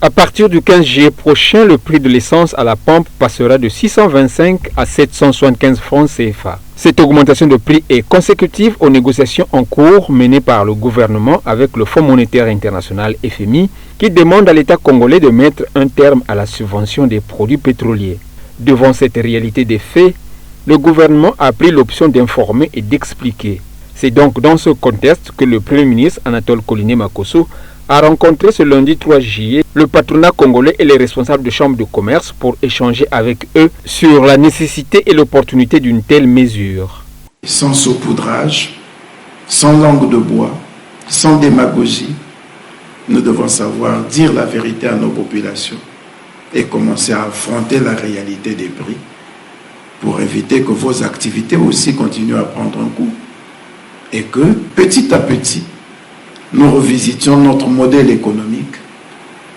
À partir du 15 juillet prochain, le prix de l'essence à la pompe passera de 625 à 775 francs CFA. Cette augmentation de prix est consécutive aux négociations en cours menées par le gouvernement avec le Fonds monétaire international FMI qui demande à l'État congolais de mettre un terme à la subvention des produits pétroliers. Devant cette réalité des faits, le gouvernement a pris l'option d'informer et d'expliquer. C'est donc dans ce contexte que le Premier ministre Anatole Koliné Makosso a rencontré ce lundi 3 juillet le patronat congolais et les responsables de chambres de commerce pour échanger avec eux sur la nécessité et l'opportunité d'une telle mesure. Sans saupoudrage, sans langue de bois, sans démagogie, nous devons savoir dire la vérité à nos populations et commencer à affronter la réalité des prix pour éviter que vos activités aussi continuent à prendre un coup et que petit à petit, nous revisitions notre modèle économique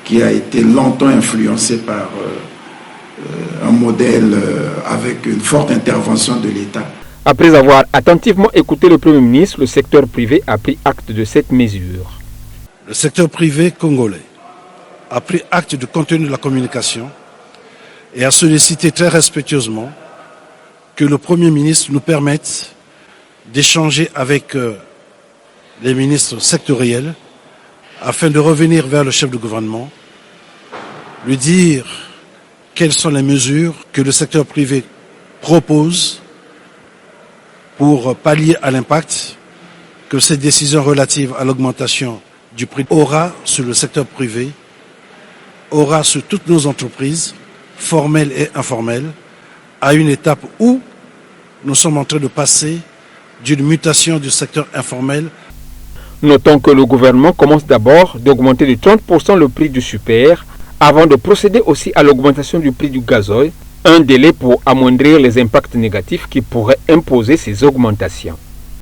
qui a été longtemps influencé par un modèle avec une forte intervention de l'État. Après avoir attentivement écouté le Premier ministre, le secteur privé a pris acte de cette mesure. Le secteur privé congolais a pris acte du contenu de la communication et a sollicité très respectueusement que le Premier ministre nous permette d'échanger avec les ministres sectoriels afin de revenir vers le chef du gouvernement, lui dire quelles sont les mesures que le secteur privé propose pour pallier à l'impact que ces décisions relatives à l'augmentation du prix aura sur le secteur privé, aura sur toutes nos entreprises, formelles et informelles, à une étape où nous sommes en train de passer d'une mutation du secteur informel. Notons que le gouvernement commence d'abord d'augmenter de 30% le prix du super avant de procéder aussi à l'augmentation du prix du gazoil, un délai pour amoindrir les impacts négatifs qui pourraient imposer ces augmentations.